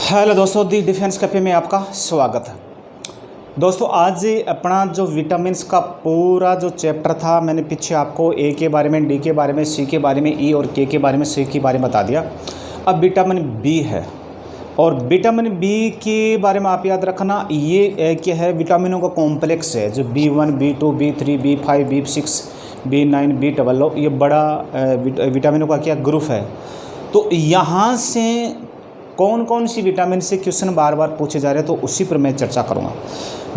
Hello दोस्तों, दी defence cafe में आपका स्वागत है। दोस्तों आज अपना जो विटामिन्स का पूरा जो चैप्टर था, मैंने पीछे आपको ए के बारे में, डी के बारे में, सी के बारे में, ई और के बारे में, सी के बारे में बता दिया। अब विटामिन बी है और विटामिन बी के बारे में आप याद रखना, ये क्या है, विटामिनों का कॉम्प्लेक्स है जो B1, B2, B3, B5, B6, B9, B00, ये बड़ा विटामिनों का क्या ग्रुप है। तो यहाँ से कौन कौन सी विटामिन से क्वेश्चन बार बार पूछे जा रहे हैं, तो उसी पर मैं चर्चा करूँगा।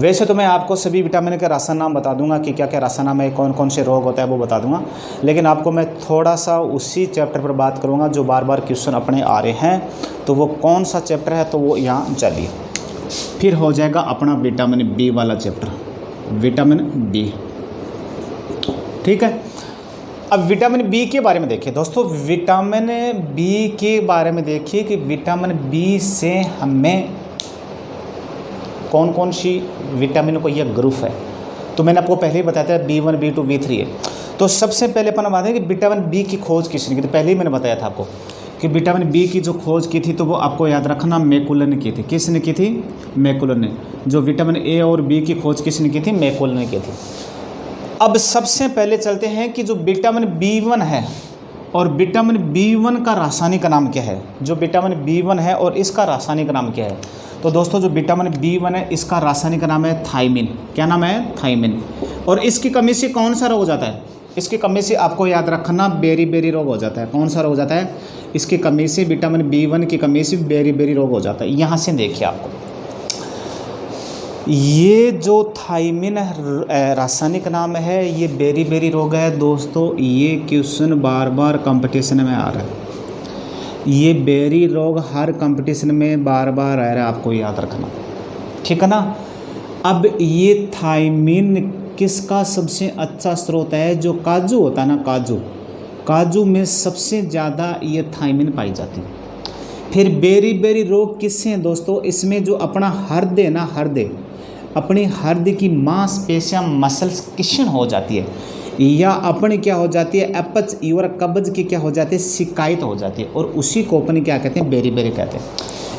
वैसे तो मैं आपको सभी विटामिन के रासायनिक नाम बता दूंगा कि क्या क्या रासायनिक नाम है, कौन कौन से रोग होता है वो बता दूंगा, लेकिन आपको मैं थोड़ा सा उसी चैप्टर पर बात करूंगा जो बार बार क्वेश्चन अपने आ रहे हैं। तो वो कौन सा चैप्टर है, तो वो यहाँ चलिए फिर हो जाएगा अपना विटामिन बी वाला चैप्टर, विटामिन बी। ठीक है, अब विटामिन बी के बारे में देखिए दोस्तों। विटामिन बी के बारे में देखिए कि विटामिन बी से हमें कौन कौन सी विटामिन को यह ग्रुप है। तो मैंने आपको पहले ही बताया था B1, B2, B3 है। तो सबसे पहले अपन बात है कि विटामिन बी की खोज किसने की थी। पहले ही मैंने बताया था आपको कि विटामिन बी की जो खोज की थी, तो वो आपको याद रखना मैकुलर ने की थी। किसने की थी? मैकुलर ने। जो विटामिन ए और बी की खोज किसने की थी? मैकुलर ने की थी। अब सबसे पहले चलते हैं कि जो विटामिन B1 है और विटामिन B1 का रासायनिक नाम क्या है। जो विटामिन B1 है और इसका रासायनिक नाम क्या है। तो दोस्तों जो विटामिन B1 है, इसका रासायनिक नाम है थायमिन। क्या नाम है? थायमिन। और इसकी कमी से कौन सा रोग हो जाता है? इसकी कमी से आपको याद रखना बेरी रोग हो जाता है। कौन सा रोग हो जाता है? इसकी कमी से, विटामिन B1 की कमी से बेरी रोग हो जाता है। यहाँ से देखिए आपको, ये जो थायमिन रासायनिक नाम है, ये बेरी रोग है दोस्तों। ये क्वेश्चन बार बार कंपटीशन में आ रहा है। ये बेरी रोग हर कंपटीशन में बार बार आ रहा है, आपको याद रखना। ठीक है ना। अब ये थायमिन किसका सबसे अच्छा स्रोत है? जो काजू होता है ना, काजू में सबसे ज़्यादा ये थायमिन पाई जाती है। फिर बेरी रोग किससे हैं दोस्तों? इसमें जो अपना हृदय ना, अपनी हृदय की मांसपेशियां मसल्स किशन हो जाती है, या अपने क्या हो जाती है, अपच और कब्ज की क्या हो जाती है, शिकायत हो जाती है। और उसी को अपने क्या कहते हैं? बेरी कहते हैं।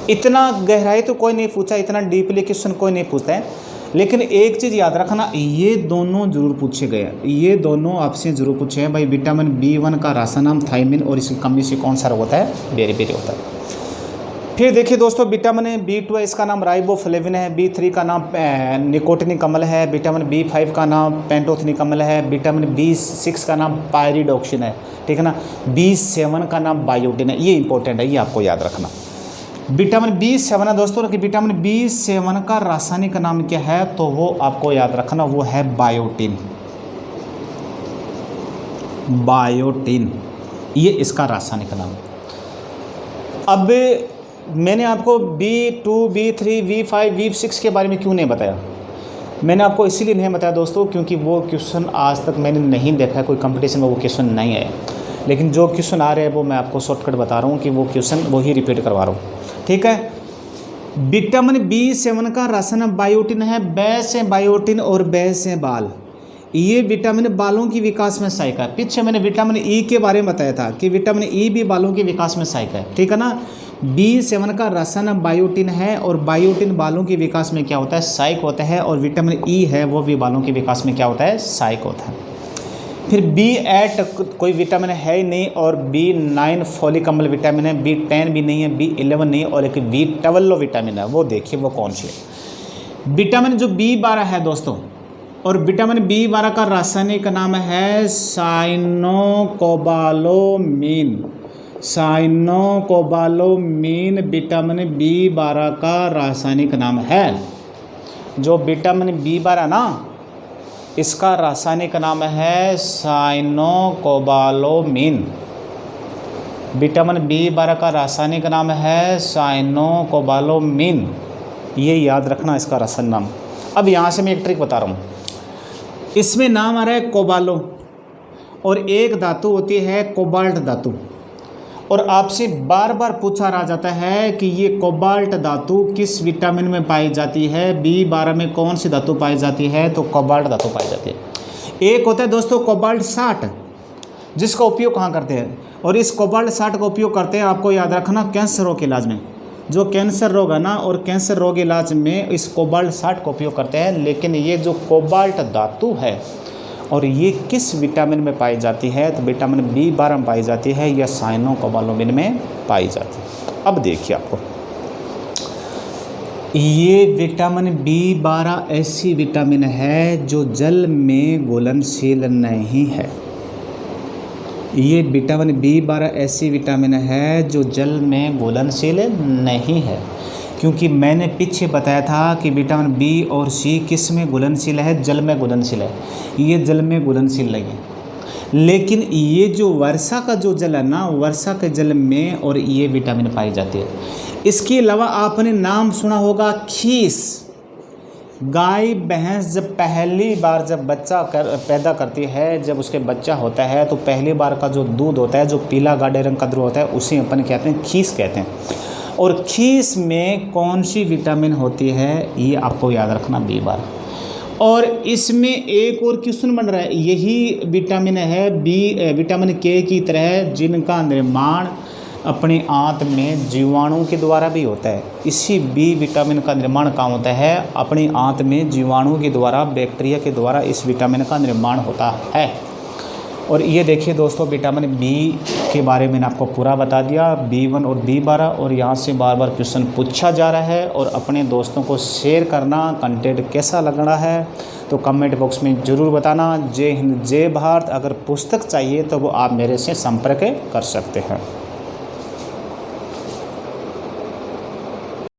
इतना गहराई तो कोई नहीं पूछा, इतना डीपली क्वेश्चन कोई नहीं पूछता है, लेकिन एक चीज़ याद रखना, ये दोनों जरूर पूछे गए, ये दोनों आपसे जरूर पूछे हैं भाई। विटामिन B1 का रासायनिक नाम थायमिन और इसकी कमी से कौन सा रोग होता है? बेरी होता है। फिर देखिए दोस्तों, विटामिन B2 है, इसका नाम राइबोफ्लेविन है। B3 का नाम निकोटिनिक अम्ल है। विटामिन B5 का नाम पेंटोथेनिक अम्ल है। विटामिन B6 का नाम पायरिडॉक्सिन है। ठीक है ना। B7 का नाम बायोटिन है। ये इंपॉर्टेंट है, ये आपको याद रखना। विटामिन B7 है दोस्तों, कि विटामिन B7 का रासायनिक नाम क्या है, तो वो आपको याद रखना, वो है बायोटिन। ये इसका रासायनिक नाम। अब मैंने आपको B2, B3, B5, B6 के बारे में क्यों नहीं बताया? मैंने आपको इसीलिए नहीं बताया दोस्तों, क्योंकि वो क्वेश्चन आज तक मैंने नहीं देखा है, कोई कंपटीशन में वो क्वेश्चन नहीं आए। लेकिन जो क्वेश्चन आ रहे हैं वो मैं आपको शॉर्टकट बता रहा हूँ कि वो क्वेश्चन वही रिपीट करवा रहा हूँ। ठीक है। विटामिन B7 का रासायनिक बायोटिन है। बै से बायोटिन और बै से बाल। ये विटामिन बालों की विकास में सहायक है। पीछे मैंने विटामिन ई के बारे में बताया था कि विटामिन ई भी बालों के विकास में सहायक है। ठीक है ना। B7 का रासायनिक बायोटिन है और बायोटिन बालों के विकास में क्या होता है? सहायक होता है। और विटामिन ई है वो भी बालों के विकास में क्या होता है? सहायक होता है। फिर B8 कोई विटामिन है ही नहीं, और B9 फोलिक अम्ल विटामिन है। B10 भी नहीं है, B11 नहीं है, और एक B12 विटामिन है। वो देखिए वो कौन सी है। विटामिन जो B12 है दोस्तों, और विटामिन B12 का रासायनिक नाम है साइनोकोबालामीन। विटामिन B12 का रासायनिक नाम है। जो विटामिन B12 ना, इसका रासायनिक नाम है साइनोकोबालामीन। विटामिन B12 का रासायनिक नाम है साइनोकोबालामीन। ये याद रखना इसका रासायनिक नाम। अब यहाँ से मैं एक ट्रिक बता रहा हूँ। इसमें नाम आ रहा है कोबालो, और एक धातु होती है कोबाल्ट धातु। और आपसे बार बार पूछा रहा जाता है कि ये कोबाल्ट धातु किस विटामिन में पाई जाती है? B12 में कौन सी धातु पाई जाती है? तो कोबाल्ट धातु पाई जाती है। एक होता है दोस्तों कोबाल्ट 60, जिसका उपयोग कहाँ करते हैं? और इस कोबाल्ट 60 का उपयोग करते हैं, आपको याद रखना, कैंसर रोग के इलाज में। जो कैंसर रोग है ना, और कैंसर रोग इलाज में इस कोबाल्ट 60 का उपयोग करते हैं। लेकिन ये जो कोबाल्ट धातु है और ये किस विटामिन में पाई जाती है, तो विटामिन B12 में पाई जाती है या साइनोकोबालामिन में पाई जाती है। अब देखिए आपको, ये विटामिन B12 ऐसी विटामिन है जो जल में घुलनशील नहीं है। ये विटामिन B12 ऐसी विटामिन है जो जल में घुलनशील नहीं है, क्योंकि मैंने पीछे बताया था कि विटामिन B और C किस में घुलनशील है, जल में घुलनशील है। ये जल में घुलनशील नहीं है। लेकिन ये जो वर्षा का जो जल है ना, वर्षा के जल में और ये विटामिन पाई जाती है। इसके अलावा आपने नाम सुना होगा खीस। गाय भैंस जब पहली बार जब बच्चा पैदा करती है, जब उसके बच्चा होता है तो पहली बार का जो दूध होता है, जो पीला गाढ़े रंग का दूध होता है, उसे अपन कहते हैं खीस कहते हैं। और खीस में कौन सी विटामिन होती है, ये आपको याद रखना, B12। और इसमें एक और क्वेश्चन बन रहा है, यही विटामिन है विटामिन K की तरह, जिनका निर्माण अपने आंत में जीवाणु के द्वारा भी होता है। इसी B विटामिन का निर्माण कहाँ होता है, अपनी आंत में जीवाणु के द्वारा, बैक्टीरिया के द्वारा इस विटामिन का निर्माण होता है। और ये देखिए दोस्तों, विटामिन B के बारे में मैंने आपको पूरा बता दिया, B1 और B12। और यहाँ से बार बार क्वेश्चन पूछा जा रहा है। और अपने दोस्तों को शेयर करना, कंटेंट कैसा लग रहा है तो कमेंट बॉक्स में ज़रूर बताना। जय हिंद, जय भारत। अगर पुस्तक चाहिए तो वो आप मेरे से संपर्क कर सकते हैं।